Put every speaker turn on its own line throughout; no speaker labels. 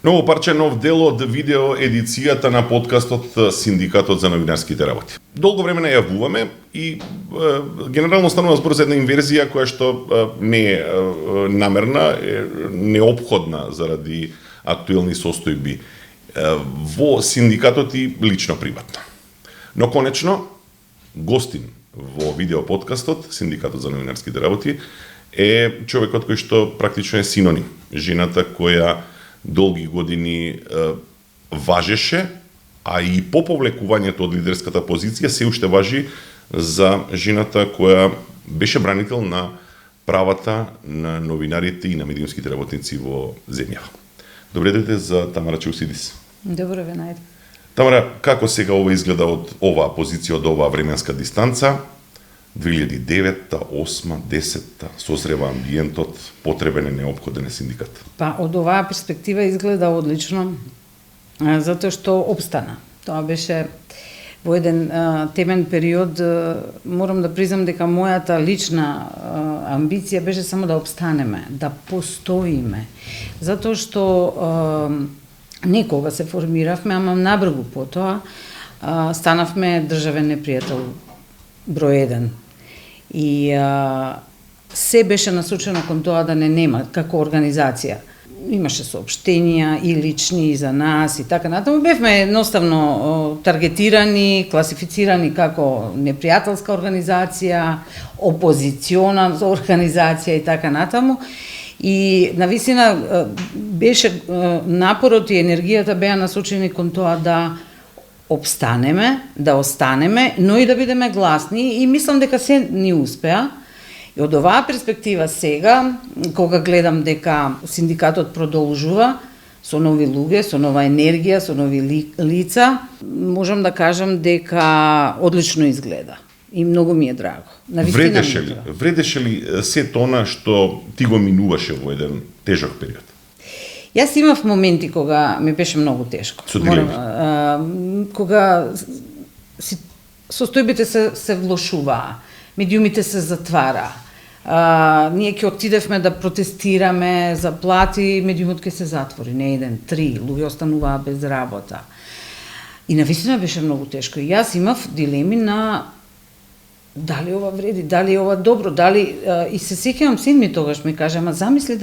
Ново парче, нов дел од видео едицијата на подкастот Синдикатот за новинарските работи. Долго време не јавуваме и генерално станува збор за една инверзија која што не е намерна, е неопходна заради актуелни состојби во синдикатот и лично приватно. Но конечно, гостин во видео подкастот Синдикатот за новинарските работи е човекот кој што практично е синоним, жената која долги години важеше, а и по повлекувањето од лидерската позиција се уште важи за жената која беше бранител на правата на новинарите и на медиумските работници во земјава. Добре дојде за Тамара Чаусидис.
Добро ве најдов.
Тамара, како сега ова изгледа од оваа позиција, од оваа временска дистанца? 2009, 2008, 2010 созрева амбиентот, потребен е неопходен е синдикат.
Па, од оваа перспектива изгледа одлично, затоа што обстана. Тоа беше во еден темен период, морам да признам дека мојата лична амбиција беше само да обстанеме, да постоиме. Затоа што некога се формиравме, ама набрзо потоа станавме државен непријател број 1. И се беше насочено кон тоа да не нема како организација. Имаше соопштенија и лични и за нас и така натаму. Бевме едноставно таргетирани, класифицирани како непријателска организација, опозициона организација и така натаму. И навистина беше напорот и енергијата беа насочени кон тоа да обстанеме, да останеме, но и да бидеме гласни и мислам дека се ни успеа. И од оваа перспектива сега, кога гледам дека синдикатот продолжува со нови луѓе, со нова енергија, со нови лица, можам да кажам дека одлично изгледа. И многу ми е драго.
Вредеше ли сето она што ти го минуваше во еден тежок период?
Јас имав моменти кога ми беше многу тешко. Кога состојбите се влошуваа, медиумите се затвара. Ние ќе отидевме да протестираме за плати, медиумот ќе се затвори, не 1, 3, луѓе остануваа без работа. И навистина беше многу тешко. И јас имав дилеми на дали ова вреди, дали ова добро, дали и се сеќавам син ми тогаш ми каже, ама замисли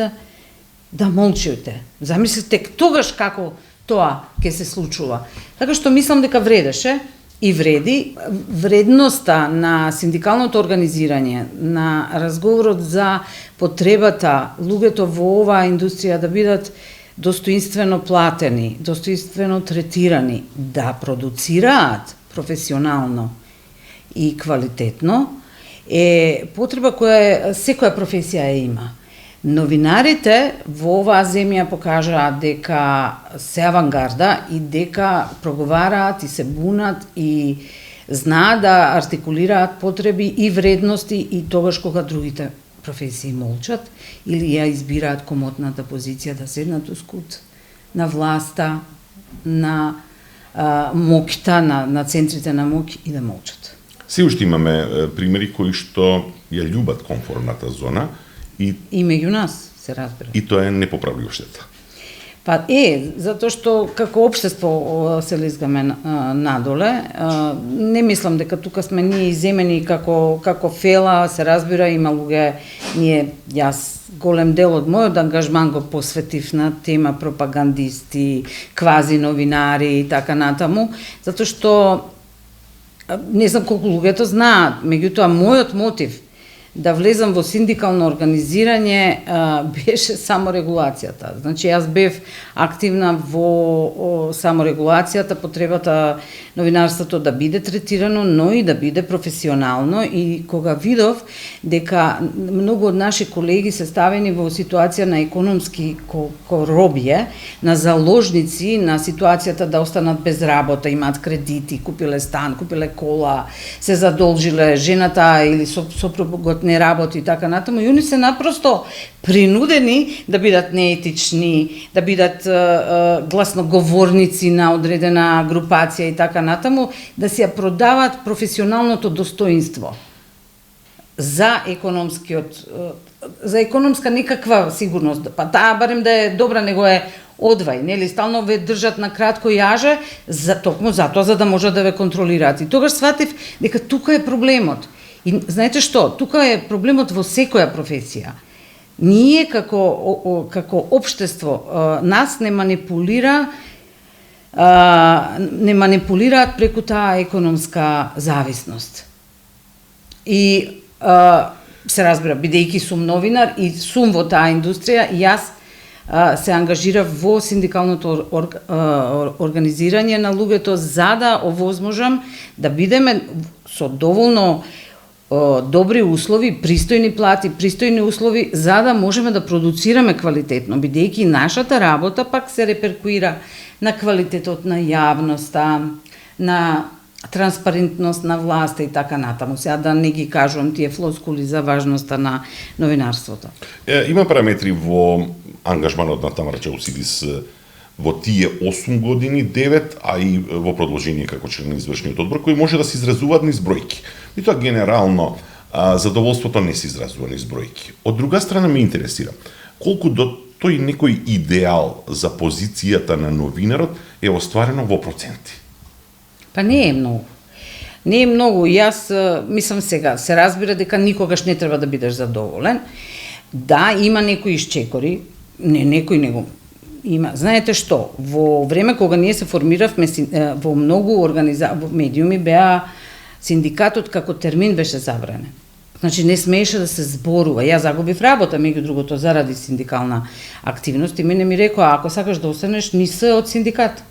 да молчите. Замислите тогаш како тоа ќе се случува. Така што мислам дека вредеше и вреди. Вредноста на синдикалното организирање, на разговорот за потребата луѓето во оваа индустрија да бидат достоинствено платени, достоинствено третирани, да продуцираат професионално и квалитетно, е потреба која секоја професија има. Новинарите во оваа земја покажаа дека се авангарда и дека проговараат и се бунат и знаат да артикулираат потреби и вредности и тогаш кога другите професии молчат или ја избираат комотната позиција да седнат ускут на власта, на моќта, на центрите на моќ и да молчат.
Се уште имаме примери кои што ја љубат комфортната зона,
и меѓу нас, се разбира.
И тоа е непоправливо штета.
Па затоа што како општество се лизгаме надоле, не мислам дека тука сме ние иземени како фела, се разбира, има луѓе, јас голем дел од мојот ангажман го посветив на тема пропагандисти, квази новинари и така натаму, затоа што не знам колку луѓето знаат, меѓутоа мојот мотив да влезам во синдикално организирање беше саморегулацијата. Значи, јас бев активна во саморегулацијата, потребата новинарството да биде третирано, но и да биде професионално. И кога видов дека многу од наши колеги се ставени во ситуација на економски робие, на заложници, на ситуацијата да останат без работа, имаат кредити, купиле стан, купиле кола, се задолжиле, жената или сопругот не работи и така натаму, и они се напросто принудени да бидат неетични, да бидат гласноговорници на одредена групација и така натаму, да си ја продават професионалното достоинство за економска некаква сигурност, па таа барем да е добра, него е одвај, нели, стално ве држат на кратко јаже, токму затоа за да можат да ве контролираат. И тогаш сватив дека тука е проблемот. И знаете што, тука е проблемот во секоја професија. Ние како општество нас не манипулираат преку таа економска зависност. И се разбира, бидејќи сум новинар и сум во таа индустрија, јас се ангажирав во синдикалното организирање на луѓето за да овозможам да бидеме со доволно добри услови, пристојни плати, пристојни услови за да можеме да продуцираме квалитетно, бидејќи нашата работа пак се реперкуира на квалитетот на јавноста, на транспарентност на власта и така натаму. Сега да не ги кажувам тие флоскули за важноста на новинарството.
Има параметри во ангажманот на Тамара Чаусидис во тие 8 години, 9, а и во продолжение како член на извршниот одбор, кои може да се изразуваат низ бројки. И тоа генерално задоволството не се изразува низ бројки. Од друга страна ме интересира колку до тој некој идеал за позицијата на новинарот е остварено во проценти.
Па не е многу. Не е многу. Јас мислам сега, се разбира дека никогаш не треба да бидеш задоволен. Да, има некои исчекори, не некои него има. Знаете што, во време кога ние се формиравме во многу медиуми беа синдикатот како термин беше забранен. Значи не смееше да се зборува. Јас загубив работа, меѓу другото, заради синдикална активност и мене ми рекоа, ако сакаш да останеш, не се од синдикат.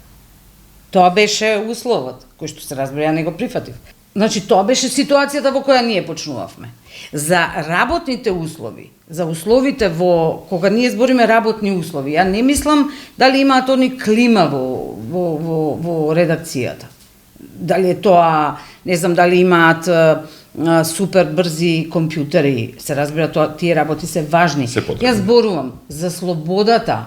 Тоа беше условот, кој што се разбира, ја не го прифатив. Значи, тоа беше ситуацијата во која ние почнувавме. За работните услови, за условите кога ние збориме работни услови, ја не мислам дали имаат они клима во редакцијата. Дали е тоа, не знам, дали имаат супер брзи компјутери, се разбира, тие работи се важни. Јас зборувам за слободата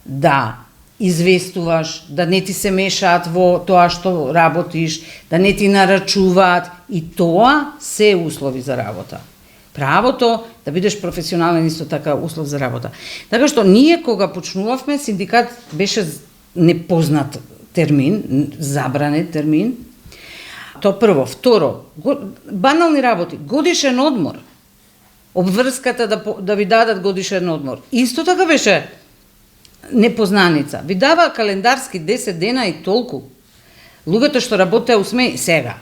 да известуваш, да не ти се мешаат во тоа што работиш, да не ти нарачуваат, и тоа се услови за работа. Правото да бидеш професионален исто така услов за работа. Така што ние кога почнувавме, синдикат беше непознат термин, забранет термин. Тоа прво. Второ, банални работи, годишен одмор. Обврската да ви дадат годишен одмор. Исто така беше непознаница. Ви дава календарски 10 дена и толку. Луѓето што работеа усмеј сега.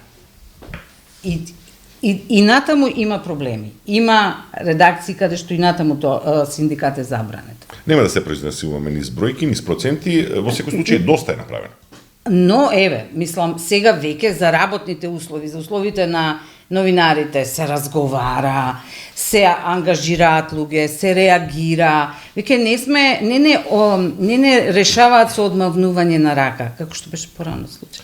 И натаму има проблеми. Има редакции каде што и натаму синдикат е забранет.
Нема да се произнесуваме низ бројки, низ проценти, во секој случај доста е направено.
Но еве, мислам сега веќе за работните услови, за условите на новинарите се разговара, се ангажираат луѓе, се реагира. Веќе не решаваат со одмавнување на рака, како што беше порано случај.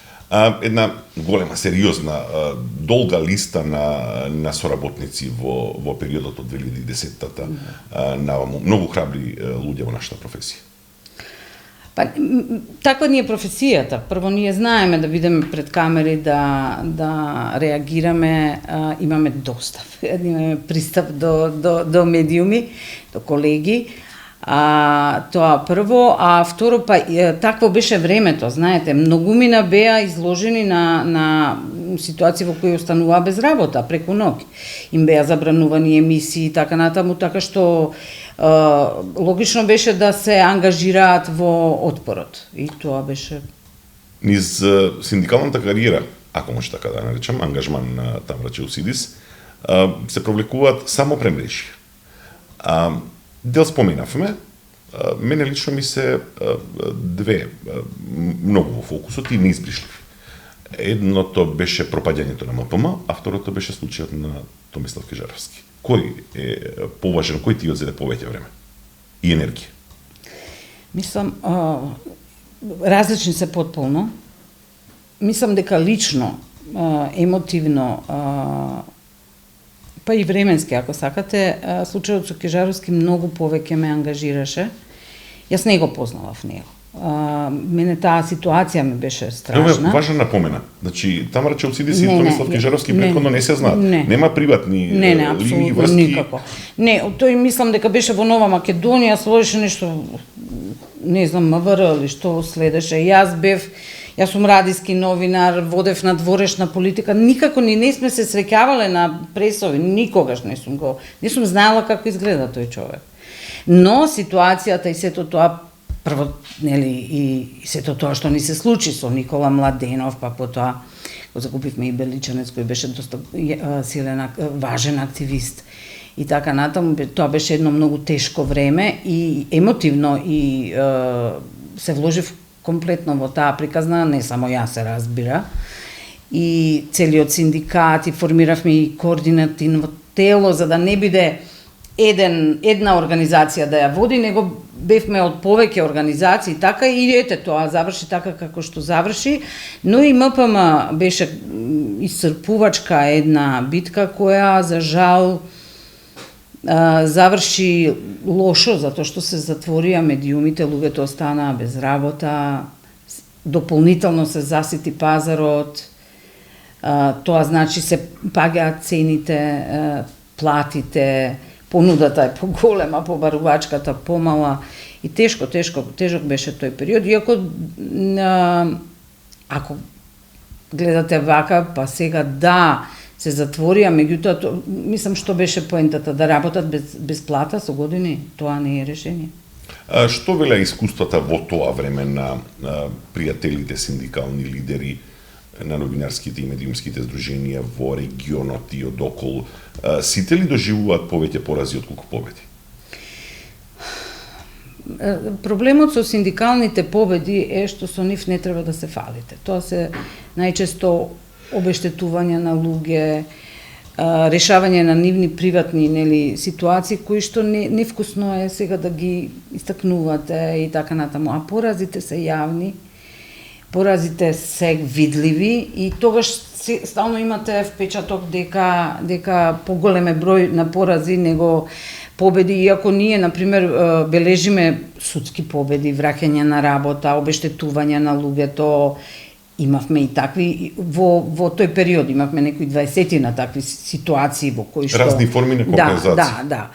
Една голема, сериозна, долга листа на соработници во периодот од 2010-та на многу храбри луѓе во нашата професија.
Па, таква ни е професијата. Прво ние знаеме да бидеме пред камери, да реагираме, имаме достав, имаме пристап до медиуми, до колеги. Тоа прво, а второ, па такво беше времето, знаете, многумина беа изложени на ситуации во кои остануваа без работа преку ноќ. Им беа забранувани емисии и така натаму, така што логично беше да се ангажираат во отпорот. И тоа беше...
Низ синдикалната кариера, ако може така да наречам, ангажман на Тамара Чаусидис, се провлекуваат само премрежи. Дел споменавме, мене лично ми се две многу во фокусот и неизбришливи. Едното беше пропаѓањето на МПМ, а второто беше случајот на Томислав Кежаровски. Кој е поважен, кој ти одзеде повеќе време и енергија?
Мислам, различни се потполно. Мислам дека лично, емотивно, па и временски, ако сакате, случајот со Кежаровски многу повеќе ме ангажираше. Јас не го познавав него. Мене таа ситуација ми беше страшна.
Важна напомена. Значи, Тамара Чаусидис и Томислав Кежаровски претходно не се знаат. Нема приватни линии, врски.
Никако. Не, тој мислам дека беше во Нова Македонија, сложеше нешто не знам, МВР или што следеше. Јас сум радиски новинар, водев на дворешна политика, никако не сме се среќавале на пресови, никогаш не сум знаела како изгледа тој човек. Но ситуацијата и сето тоа, прво, нели, и сето тоа што ни се случи со Никола Младенов, па потоа го загубивме и Беличанец, кој беше доста силен, важен активист. И така натаму, тоа беше едно многу тешко време и емотивно и се вложив комплетно во таа приказна, не само јас се разбира. И целиот синдикат, и формиравме и координативно тело, за да не биде една организација да ја води, него бевме од повеќе организации, така и ете тоа заврши така како што заврши, но и МПМ беше исцрпувачка една битка која за жал заврши лошо, затоа што се затворија медиумите, луѓето останаа без работа, дополнително се засити пазарот, тоа значи се пагаат цените, платите, понудата е поголема, побарувачката помала и тежок беше тој период, иако ако гледате вака, па сега да, се затворија, меѓутоа, мислам што беше поентата, да работат без плата со години, тоа не е решение.
Што веле искуствата во тоа време на пријателите, синдикални лидери, на новинарските и медиумските здруженија во регионот и одоколу? Сите ли доживуваат повеќе порази отколку победи?
Проблемот со синдикалните победи е што со нив не треба да се фалите. Тоа се најчесто обештетување на луѓе, решавање на нивни приватни ситуации кои што невкусно е сега да ги истакнувате и така натаму, а поразите се јавни, поразите се видливи и тогаш стално имате впечаток дека поголем е број на порази него победи, иако ние, например, бележиме судски победи, враќање на работа, обештетување на луѓето. Имавме и такви, во тој период имавме некои 20 на такви ситуации во кои што...
Разни форми на компензација.
Да.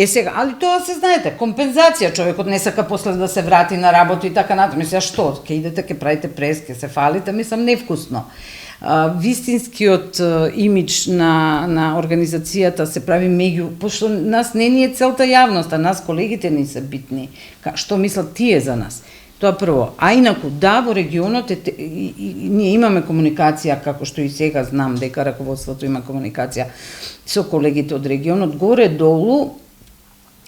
Сега, али тоа се знаете, компензација, човекот не сака после да се врати на работа и така натаму. Мисля, што, ќе идете, ќе правите прес, ќе се фалите, мислам, невкусно. Вистинскиот имидж на организацијата се прави меѓу, пошто нас не ни е целта јавноста, нас колегите ни се битни, што мислат тие за нас. Тоа прво. А инаку, да, во регионот ние имаме комуникација, како што и сега знам дека раководството има комуникација со колегите од регионот, горе-долу,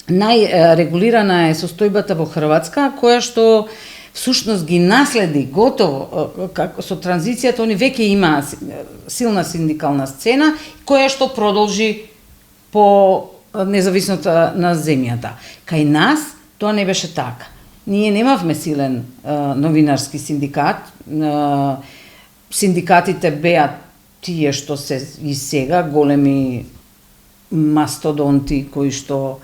најрегулирана е состојбата во Хрватска, која што всушност ги наследи готово со транзицијата, они веќе има силна синдикална сцена, која што продолжи по независното на земјата. Кај нас тоа не беше така. Ние немавме силен новинарски синдикат. Синдикатите беа тие што се и сега, големи мастодонти кои што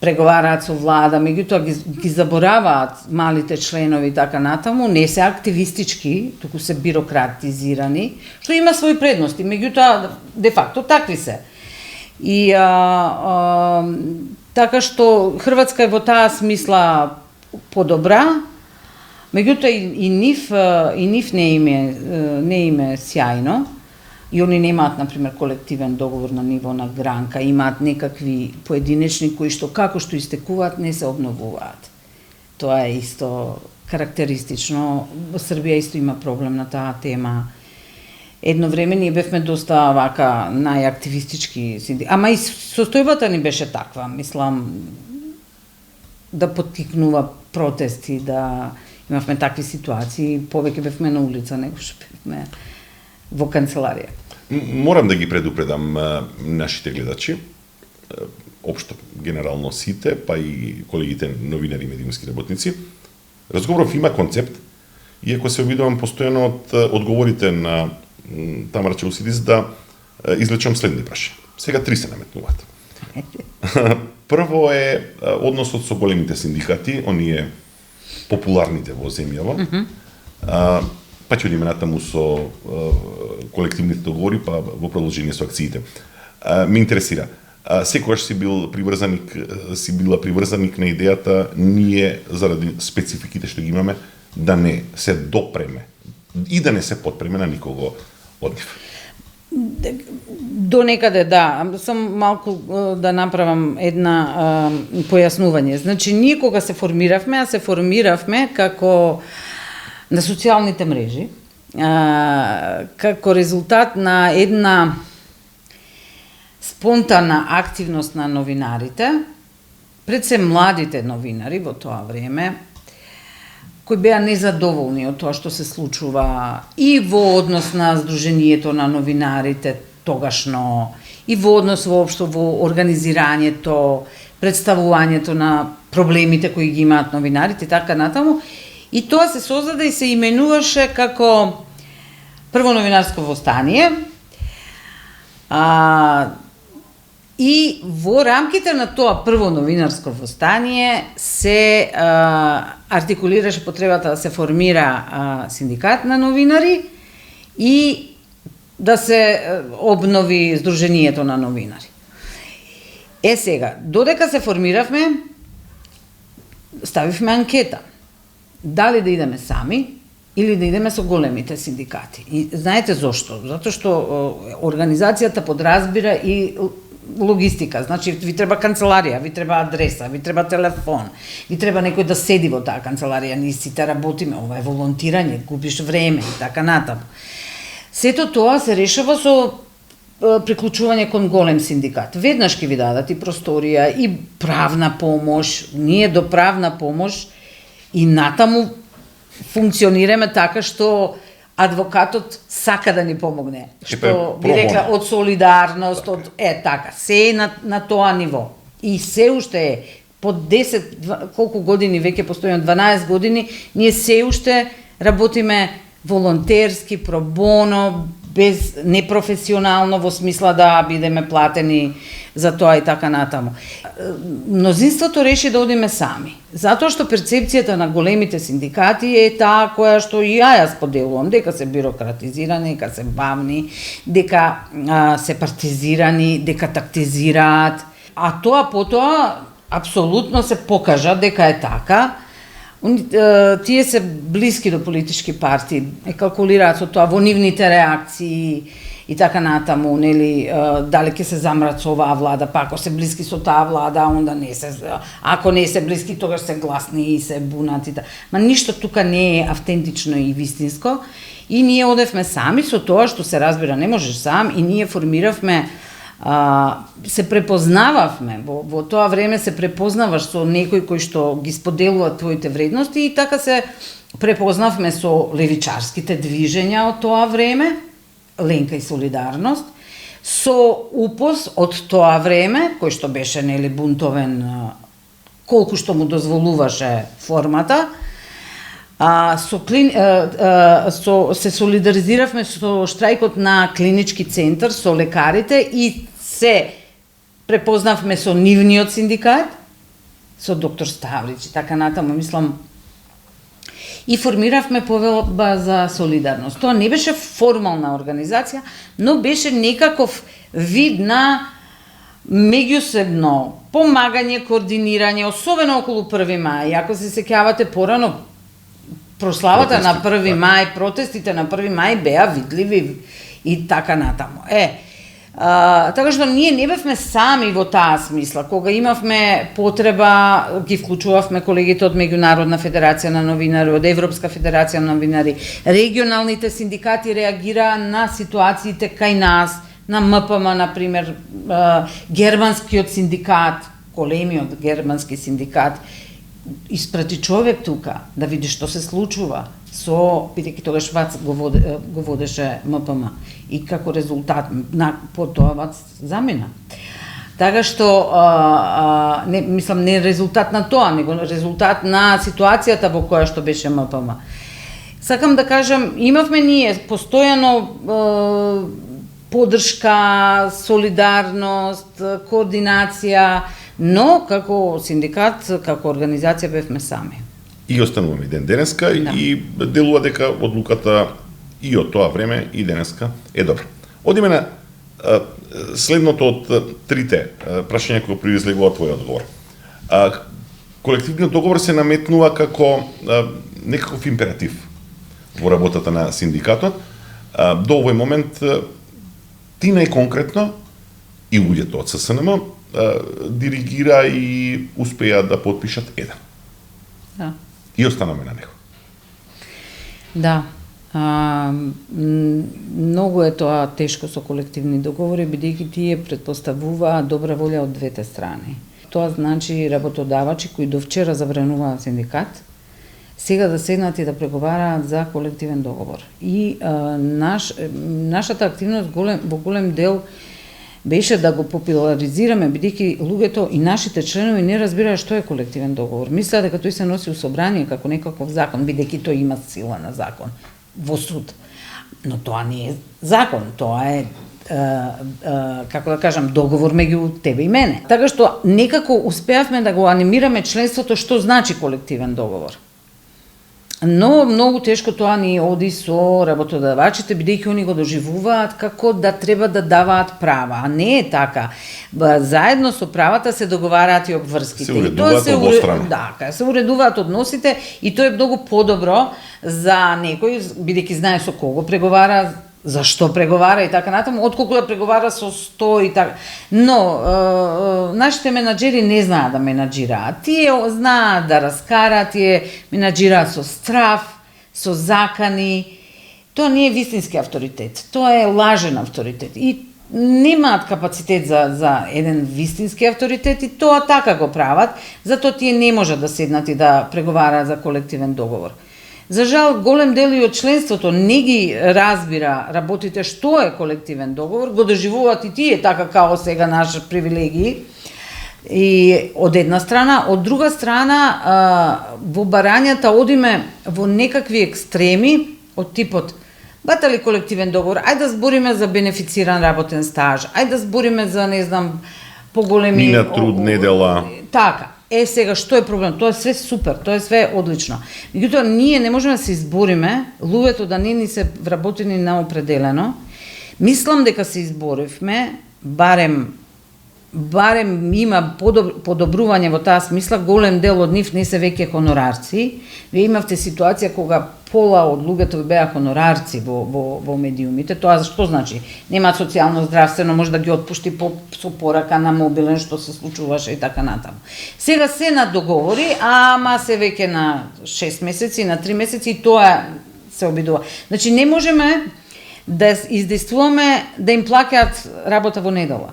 преговараат со влада, меѓутоа ги забораваат малите членови и така натаму, не се активистички, туку се бирократизирани, што има своји предности, меѓутоа де факто такви се. И така што Хрватска е во таа смисла подобра, меѓутоа и нив не име сјајно, и они немаат, например, колективен договор на ниво на гранка, имаат некакви поединечни кои што како што истекуваат не се обновуваат. Тоа е исто карактеристично. Во Србија исто има проблем на таа тема. Едно време ние бевме доста вака најактивистички синдикати. Ама и состојбата ни беше таква, мислам, да поттикнува протести, да имавме такви ситуации, повеќе бевме на улица него што бевме во канцеларија.
Морам да ги предупредам нашите гледачи, општо генерално сите, па и колегите новинари и медиумски работници. Разговоров има концепт, иако се обидувам постојано од одговорите на Тамара Челсидис да извлечам следни прашања. Сега 3 се наметнуваат. Прво е односот со големите синдикати, оние популарните во земјава. Па ќе одиме натаму со колективните договори, па во продолжение со акциите. Ме интересира, секогаш си била приврзаник на идејата ние заради спецификите што ги имаме да не се допреме и да не се подпреме на никого од нив.
До некаде да, сам малку да направам една појаснување. Значи, ние кога се формиравме како на социјалните мрежи, како резултат на една спонтана активност на новинарите, пред се младите новинари во тоа време, кои беа незадоволни од тоа што се случува и во однос на Сдруженијето на новинарите тогашно, и во однос воопшто во организирањето, представувањето на проблемите кои ги имаат новинарите и така натаму. И тоа се создаде и се именуваше како Прво новинарско востание. И во рамките на тоа Прво новинарско востание се артикулираше потребата да се формира синдикат на новинари и да се обнови Сдруженијето на новинари. Сега, додека се формиравме, ставивме анкета. Дали да идеме сами или да идеме со големите синдикати. И знаете зошто? Затоа што организацијата подразбира и логистика, значи ви треба канцеларија, ви треба адреса, ви треба телефон, ви треба некој да седи во таа канцеларија, ние сите работиме, ова е волонтирање, губиш време и така натаму. Сето тоа се решава со приклучување кон голем синдикат. Веднаш ќе ви дадат и просторија, и правна помош, ние до правна помош и натаму функционираме така што адвокатот сака да ни помогне, што би рекла од солидарност, од така, се е на тоа ниво. И се уште е по 10 колку години веќе постојам 12 години, ние се уште работиме волонтерски, пробоно, без непрофесионално во смисла да бидеме платени за тоа и така натаму. Мнозинството реши да одиме сами, затоа што перцепцијата на големите синдикати е таа која што и ја споделувам, дека се бирократизирани, дека се бавни, дека се партизирани, дека тактизираат, а тоа потоа апсолутно се покажа дека е така. Тие се блиски до политички партии, калкулираат со тоа во нивните реакции и така натаму, нели, дали ќе се замрат со оваа влада, па ако се блиски со таа влада, онда не се, ако не се блиски, тогаш се гласни и се бунат и така. Ма ништо тука не е автентично и вистинско. И ние одевме сами со тоа што се разбира, не можеш сам, и ние формиравме се препознававме, во тоа време се препознаваш со некој кој што ги споделува твоите вредности и така се препознавме со левичарските движења од тоа време, Ленка и солидарност, со УПОС од тоа време, кој што беше нели бунтовен колку што му дозволуваше формата, се солидаризиравме со штрајкот на клинички центар, со лекарите и се препознавме со нивниот синдикат, со доктор Ставрич и така натаму, мислам, и формиравме повелба за солидарност. Тоа не беше формална организација, но беше некаков вид на меѓусебно помагање, координирање, особено околу 1 мај. Ако се сеќавате порано, прославата на 1 мај, протестите на 1 мај беа видливи и така натаму. Така што ние не бевме сами во таа смисла. Кога имавме потреба, ги вклучувавме колегите од Меѓународна федерација на новинари, од Европска федерација на новинари. Регионалните синдикати реагираа на ситуациите кај нас, на МПМ, например, германскиот синдикат, големиот германски синдикат, испрати човек тука да види што се случува со, бидејќи тогаш ВАЦ го водеше МПМ и како резултат по тоа ВАЦ замина. Така што не мислам не резултат на тоа, него резултат на ситуацијата во која што беше МПМ. Сакам да кажам, имавме ние постојано поддршка, солидарност, координација, но како синдикат, како организација бевме сами.
И остануваме и ден денеска, да. И делува дека одлуката и од тоа време и денеска е добра. Одиме на следното од трите прашања кои произлегува од твојот одговор. Колективниот договор се наметнува како некаков императив во работата на синдикатот. До овој момент ти најконкретно и луѓето од ССНМ диригира и успеа да потпишат еден.
Да.
И останаме на него.
Да. Многу е тоа тешко со колективни договори, бидејќи тие претпоставуваат добра волја од двете страни. Тоа значи работодавачи кои до вчера забрануваат синдикат, сега да седнат и да преговараат за колективен договор. И нашата активност во голем дел беше да го популаризираме, бидејќи луѓето и нашите членови не разбираат што е колективен договор. Мислеа дека тој се носи у собрание како некаков закон, бидејќи тој има сила на закон во суд. Но тоа не е закон, тоа е како да кажам, договор меѓу тебе и мене. Така што некако успеавме да го анимираме членството што значи колективен договор. Но многу тешко тоа ни оди со работодавачите, бидејќи они го доживуваат како да треба да даваат права, а не е така. Заедно со правата се договараат и обврските.
Се уредуваат обострано.
Да, се уредуваат односите и тоа е многу подобро за некој, бидејќи знае со кого преговара, зашто преговара и така натаму, отколку да преговара со 100 и така. Но нашите менаџери не знаат да менаџираат. Тие знаат да раскараат, тие менаџираат со страв, со закани. Тоа не е вистински авторитет, тоа е лажен авторитет. И немаат капацитет за еден вистински авторитет и тоа така го прават, затоа тие не можат да седнат и да преговараат за колективен договор. За жал, голем дел и од членството не ги разбира работите што е колективен договор, го доживуваат и тие така као сега наши привилегии. И од една страна, од друга страна, во барањата одиме во некакви екстреми од типот бата ли колективен договор, ајде да збориме за бенефициран работен стаж, ајде да збориме за, не знам, поголеми...
Мина труд, недела.
Така. Сега, што е проблем? Тоа е све супер, тоа е све одлично. Меѓутоа, ние не можеме да се избориме, луѓето да не ни се вработени на определено. Мислам дека се изборивме, барем има подобрување во таа смисла, голем дел од нив не се веќе хонорарци. Вие имавте ситуација кога пола од луѓето беа хонорарци во медиумите. Тоа што значи? Немаат социјално здравствено, може да ги отпушти со порака на мобилен, што се случуваше и така натаму. Сега се на договори, ама се веќе на 6 месеци, на 3 месеци и тоа се обидува. Значи не можеме да издействуваме да им плаќаат работа во недела.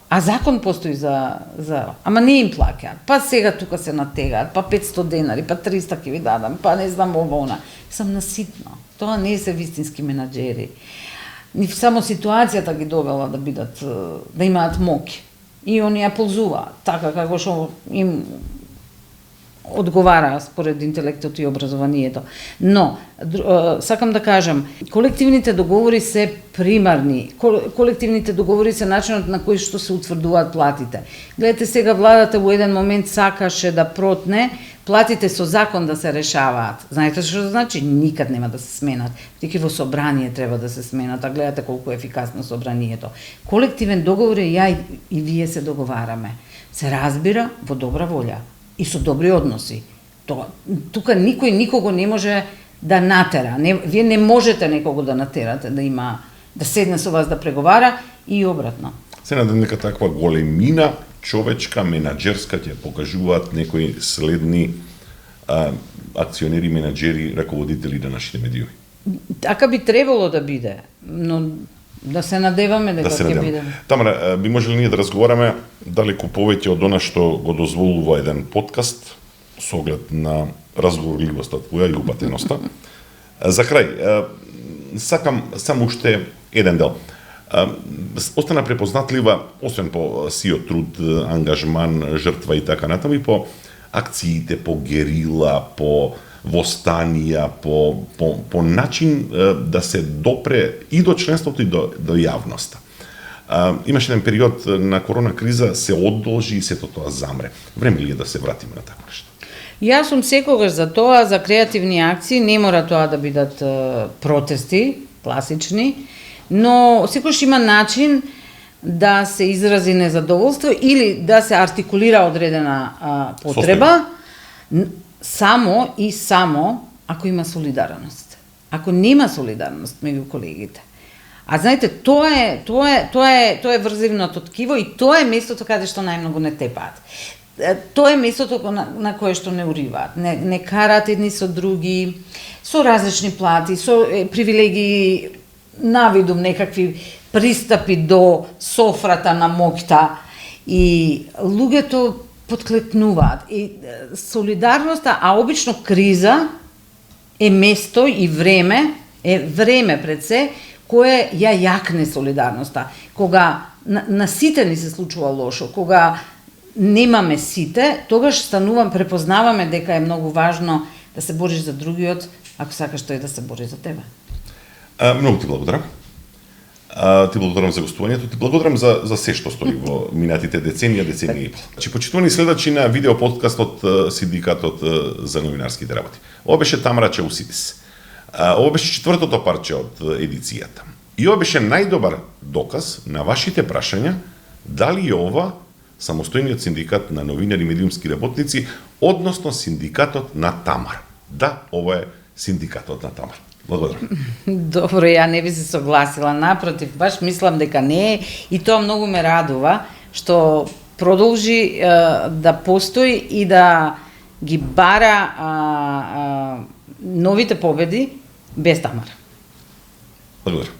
А закон постои за ама не им плаќаат. Па сега тука се натегаат, па 500 денари, па 300 ќе ви дадам, па не знам ова она. Сам наситно. Тоа не се вистински менаџери. Ни само ситуацијата ги довела да бидат, да имаат моќ. И они ја ползуваат, така како што им одговара според интелектот и образованието. Но, сакам да кажам, колективните договори се примарни. Колективните договори се начинот на кој што се утврдуваат платите. Гледате, сега владата во еден момент сакаше да протне платите со закон да се решаваат. Знаете што значи? Никад нема да се сменат. Тики во собрание треба да се сменат, а гледате колку е ефикасно собранието. Колективен договор е ја и вие се договараме. Се разбира во добра волја и со добри односи. Тука никој никого не може да натера. Вие не можете некого да натерате да седне со вас да преговара и обратно.
Се надам дека таква големина човечка, менаџерска ќе покажуваат некои следни акционери, менаџери, раководители на нашите медиуми.
Така би требало да биде, но да се надеваме дека ќе биде.
Тамара, би можеле ние да разговараме далеку повеќе од она што го дозволува еден подкаст со оглед на разговорливоста твоја и упатеноста. За крај, сакам само уште еден дел. Остана препознатлива, освен по сиот труд, ангажман, жртва и така натаму, и по акциите, по герила, по востанија, по начин да се допре и до членството и до јавноста. Имаше еден период на корона криза, се одолжи и сето тоа замре. Време ли е да се вратиме на такво нешто?
Јас сум секогаш за тоа, за креативни акции, не мора тоа да бидат протести, класични, но секогаш има начин да се изрази незадоволство или да се артикулира одредена потреба, само и само ако има солидарност. Ако нема солидарност меѓу колегите. А знаете, тоа е врзивното ткиво и тоа е местото каде што најмногу не тепаат. Тоа е местото на кое што не уриваат. Не караат едни со други, со различни плати, со привилегии, навидум некакви пристапи до софрата на моќта и луѓето подклекнуваат. И солидарноста, а обично криза е место и време пред се, кое ја јакне солидарноста. Кога на сите ни се случува лошо, кога немаме сите, тогаш препознаваме дека е многу важно да се бориш за другиот, ако сакаш тој да се бори за тебе.
Многу ти благодарам. Ти благодарам за гостувањето, ти благодарам за се што стои во минатите деценија и пол. Значи, почитувани следачи на видео подкаст од Синдикатот за новинарските работи. Ова беше Тамара Чаусидис. Ова беше 4-тото парче од едицијата. И ова беше најдобар доказ на вашите прашања дали е ова самостојниот синдикат на новинари и медиумски работници, односно синдикатот на Тамара. Да, ова е синдикатот на Тамара. Благодарам.
Добро, ја не би се согласила, напротив, баш мислам дека не е и тоа многу ме радува што продолжи да постои и да ги бара новите победи без Тамара.
Благодарам.